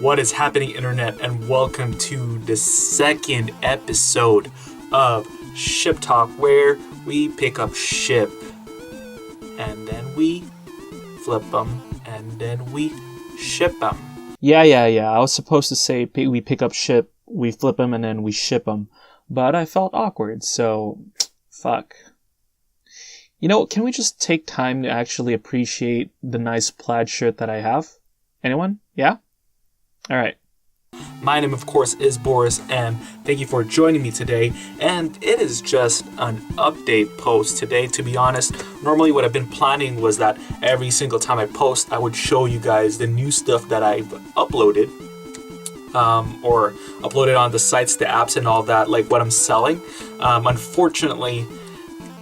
What is happening, internet, and welcome to the second episode of Ship Talk, where we pick up ship and then we flip them and then we ship them. Yeah. I was supposed to say we pick up ship, we flip them, and then we ship them, but I felt awkward, so fuck. You know, can we just take time to actually appreciate the nice plaid shirt that I have? Anyone? Yeah? Alright. My name, of course, is Boris, and thank you for joining me today. And it is just an update post today, to be honest. Normally what I've been planning was that every single time I post, I would show you guys the new stuff that I've uploaded. Or uploaded on the sites, the apps, and all that, like what I'm selling. Unfortunately,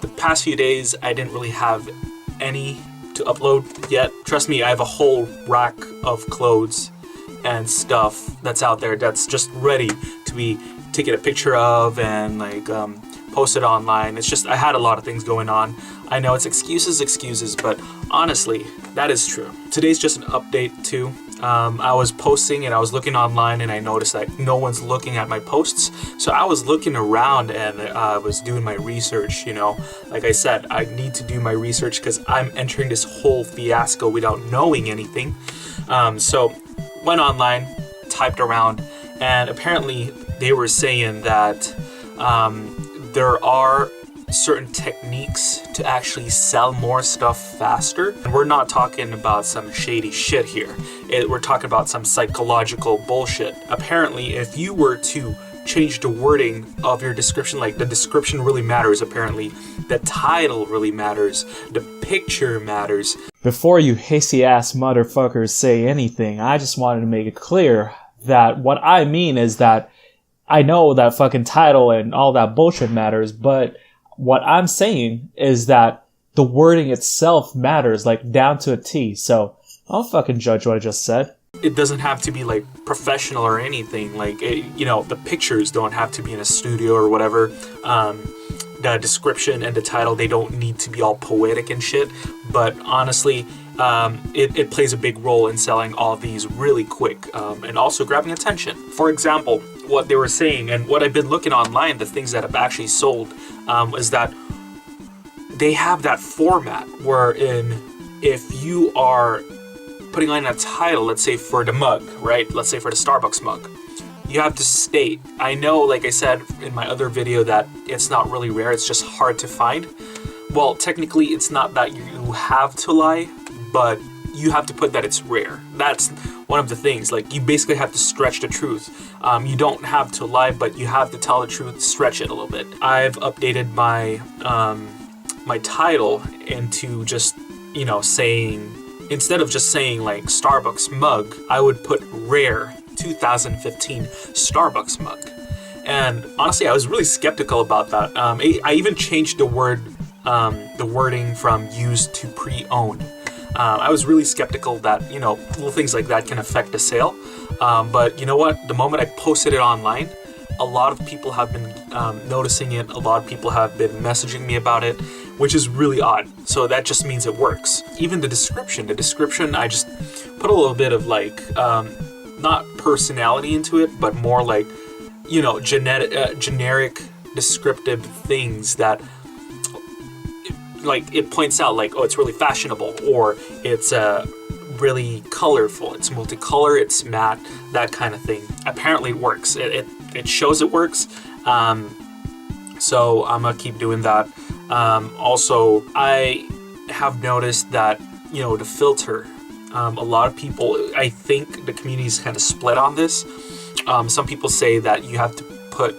the past few days, I didn't really have any to upload yet. Trust me, I have a whole rack of clothes and stuff that's out there that's just ready to be taken a picture of and posted online. It's just I had a lot of things going on. I know it's excuses, but honestly, that is true. Today's just an update too. I was posting and I was looking online and I noticed that no one's looking at my posts. So I was looking around and I was doing my research, you know. Like I said, I need to do my research because I'm entering this whole fiasco without knowing anything. So went online, typed around, and apparently they were saying that there are certain techniques to actually sell more stuff faster. And we're not talking about some shady shit here. We're talking about some psychological bullshit. Apparently, if you were to change the wording of your description, like the description really matters apparently, the title really matters, the picture matters. Before you hasty ass motherfuckers say anything, I just wanted to make it clear that what I mean is that I know that fucking title and all that bullshit matters, but what I'm saying is that the wording itself matters, like down to a T. So I'll fucking judge what I just said. It doesn't have to be like professional or anything. Like, the pictures don't have to be in a studio or whatever. The description and the title, they don't need to be all poetic and shit. But honestly, it plays a big role in selling all of these really quick and also grabbing attention. For example, what they were saying and what I've been looking online, the things that have actually sold, is that they have that format wherein if you are putting on a title, let's say for the mug, right? Let's say for the Starbucks mug, you have to state, I know, like I said in my other video, that it's not really rare, it's just hard to find. Well, technically, it's not that you have to lie, but you have to put that it's rare. That's one of the things. Like, you basically have to stretch the truth. You don't have to lie, but you have to tell the truth, stretch it a little bit. I've updated my my title into just, saying, instead of just saying like Starbucks mug, I would put rare 2015 Starbucks mug. And honestly, I was really skeptical about that. I even changed the wording from used to pre-owned. I was really skeptical that, little things like that can affect the sale. But you know what? The moment I posted it online, a lot of people have been noticing it. A lot of people have been messaging me about it, which is really odd. So that just means it works. Even the description, I just put a little bit of not personality into it, but more like, generic descriptive things that it points out like, oh, it's really fashionable, or it's really colorful, it's multicolor, it's matte, that kind of thing. Apparently it works. It shows it works. So I'm gonna keep doing that. Also, I have noticed that, the filter, a lot of people, I think the community is kind of split on this. Some people say that you have to put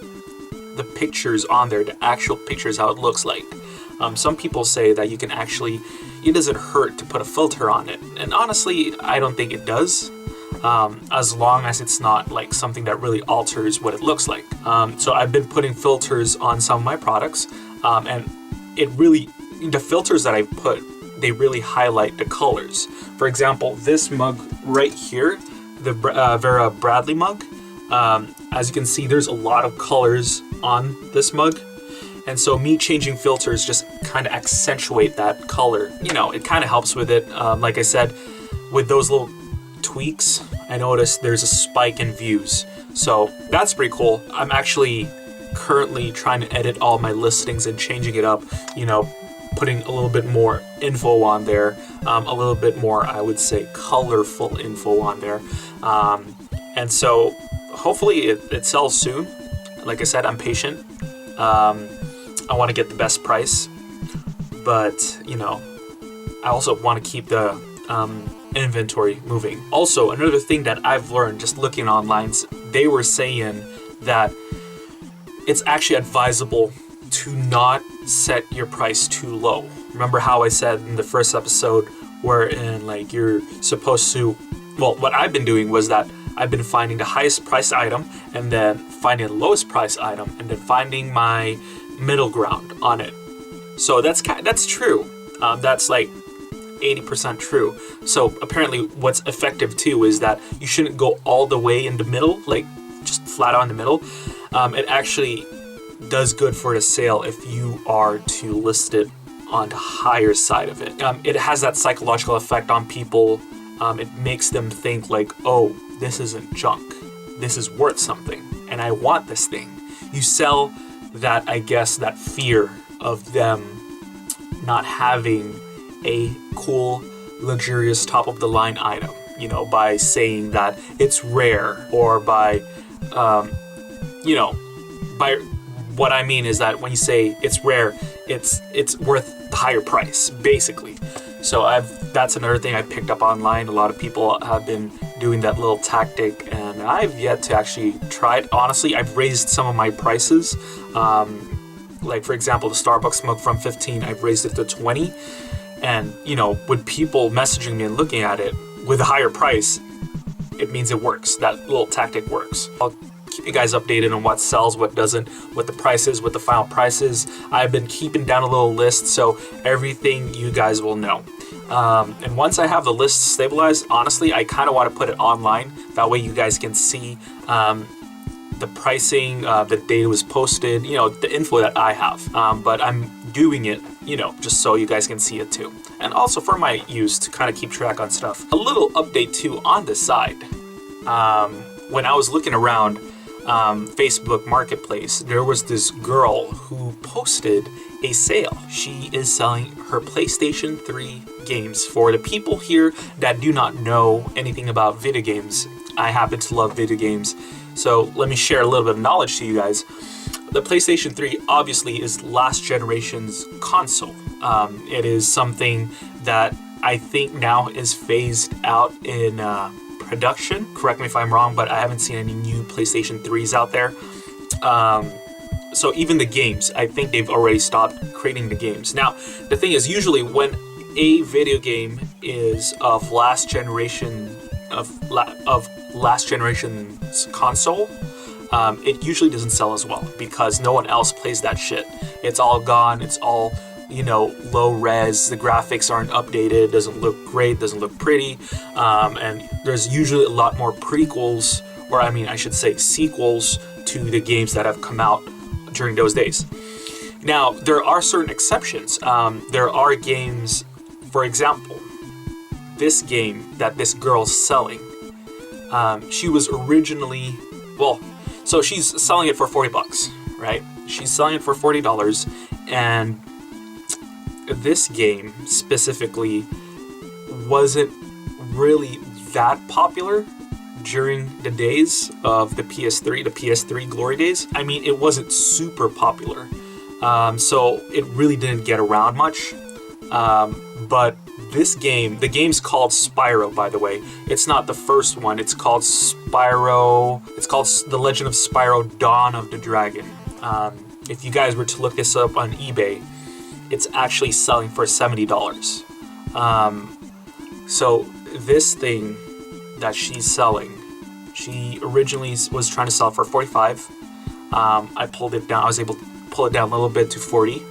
the pictures on there, the actual pictures, how it looks like. Some people say that you can actually, it doesn't hurt to put a filter on it. And honestly, I don't think it does. As long as it's not like something that really alters what it looks like. So I've been putting filters on some of my products, and the filters that I put, they really highlight the colors. For example, this mug right here, the Vera Bradley mug, as you can see, there's a lot of colors on this mug. And so me changing filters just kind of accentuate that color. It kind of helps with it. Like I said, with those little tweaks I noticed there's a spike in views. So that's pretty cool. I'm actually currently trying to edit all my listings and changing it up, putting a little bit more info on there, a little bit more, I would say, colorful info on there. And so hopefully it sells soon. Like I said, I'm patient. I want to get the best price, but I also want to keep the inventory moving. Also, another thing that I've learned just looking online, they were saying that it's actually advisable to not set your price too low. Remember how I said in the first episode wherein you're supposed to, what I've been doing was that I've been finding the highest priced item and then finding the lowest priced item and then finding my middle ground on it. So that's true. That's 80% true. So apparently what's effective too is that you shouldn't go all the way in the middle, just flat out in the middle. It actually does good for the sale if you are to list it on the higher side of it. It has that psychological effect on people. It makes them think oh, this isn't junk. This is worth something and I want this thing. You sell that, I guess, that fear of them not having a cool, luxurious, top-of-the-line item, by saying that it's rare, or by what I mean is that when you say it's rare, it's worth the higher price, basically. So that's another thing I picked up online. A lot of people have been doing that little tactic, and I've yet to actually try it. Honestly, I've raised some of my prices. For example, the Starbucks mug from 15, I've raised it to 20. And, with people messaging me and looking at it with a higher price, it means it works. That little tactic works. I'll keep you guys updated on what sells, what doesn't, what the price is, what the final price is. I've been keeping down a little list, so everything you guys will know. And once I have the list stabilized, honestly, I kind of want to put it online. That way you guys can see the pricing, the date it was posted, the info that I have. But I'm doing it, just so you guys can see it too. And also for my use to kind of keep track on stuff. A little update too on the side. When I was looking around Facebook Marketplace, there was this girl who posted a sale. She is selling her PlayStation 3 games. For the people here that do not know anything about video games, I happen to love video games. So let me share a little bit of knowledge to you guys. The PlayStation 3 obviously is last generation's console. It is something that I think now is phased out in production. Correct me if I'm wrong, but I haven't seen any new PlayStation 3s out there. So even the games, I think they've already stopped creating the games. Now, the thing is, usually when a video game is of last generation's console, it usually doesn't sell as well because no one else plays that shit. It's all gone. It's all, low res. The graphics aren't updated. Doesn't look great. Doesn't look pretty. And there's usually a lot more prequels, or I should say sequels to the games that have come out during those days. Now, there are certain exceptions. There are games, for example, this game that this girl's selling. She was originally, so she's selling it for $40, right? She's selling it for $40, and this game specifically wasn't really that popular during the days of the PS3 glory days. It wasn't super popular, so it really didn't get around much. But this game, the game's called Spyro, by the way. It's not the first one. It's called Spyro. It's called The Legend of Spyro: Dawn of the Dragon. If you guys were to look this up on eBay, it's actually selling for $70. So this thing that she's selling, she originally was trying to sell it for $45. I pulled it down. I was able to pull it down a little bit to $40.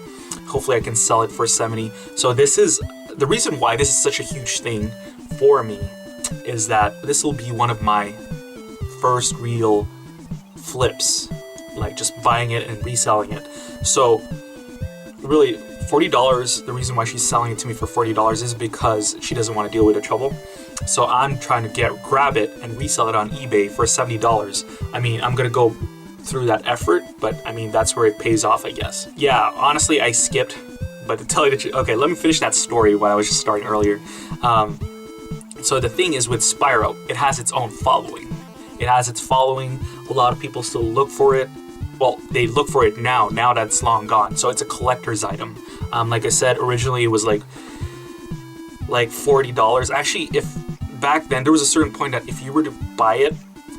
Hopefully I can sell it for $70. So this is the reason why this is such a huge thing for me, is that this will be one of my first real flips, just buying it and reselling it. So really, $40, the reason why she's selling it to me for $40 is because she doesn't want to deal with the trouble. So I'm trying to grab it and resell it on eBay for $70. I mean, I'm gonna go through that effort, but I mean, that's where it pays off, I guess. Yeah, honestly, I skipped, but to tell you the truth, okay, let me finish that story what I was just starting earlier. So the thing is with Spyro, it has its own following. It has its following. A lot of people still look for it. Well, they look for it now that it's long gone. So it's a collector's item. Like I said, originally it was like $40. Actually, if back then there was a certain point that if you were to buy it,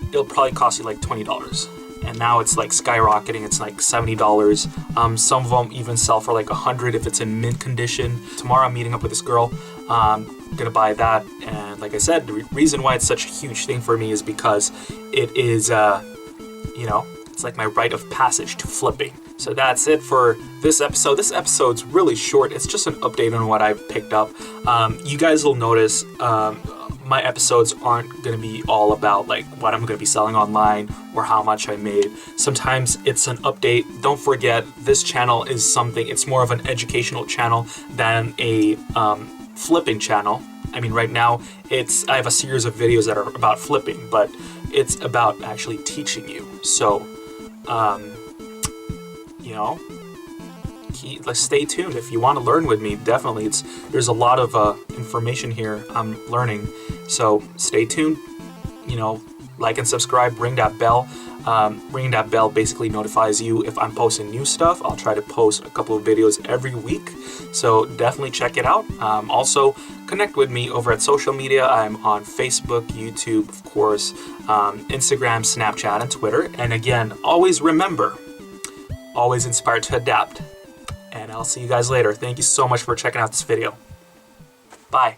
it'll probably cost you like $20. And now it's like skyrocketing. It's like $70. Some of them even sell for like $100 if it's in mint condition. Tomorrow I'm meeting up with this girl. Gonna buy that, and like I said, the reason why it's such a huge thing for me is because it is, it's like my rite of passage to flipping. So that's it for this episode. This episode's really short. It's just an update on what I've picked up. You guys will notice my episodes aren't going to be all about like what I'm going to be selling online or how much I made. Sometimes it's an update. Don't forget, this channel is something, it's more of an educational channel than a flipping channel. I mean, right now I have a series of videos that are about flipping, but it's about actually teaching you. So, let's stay tuned. If you want to learn with me, definitely. There's a lot of information here I'm learning. So stay tuned. Like and subscribe. Ring that bell. Ringing that bell basically notifies you if I'm posting new stuff. I'll try to post a couple of videos every week, so definitely check it out. Also, connect with me over at social media. I'm on Facebook, YouTube, of course, Instagram, Snapchat, and Twitter. And again, always remember, always inspired to adapt. And I'll see you guys later. Thank you so much for checking out this video. Bye.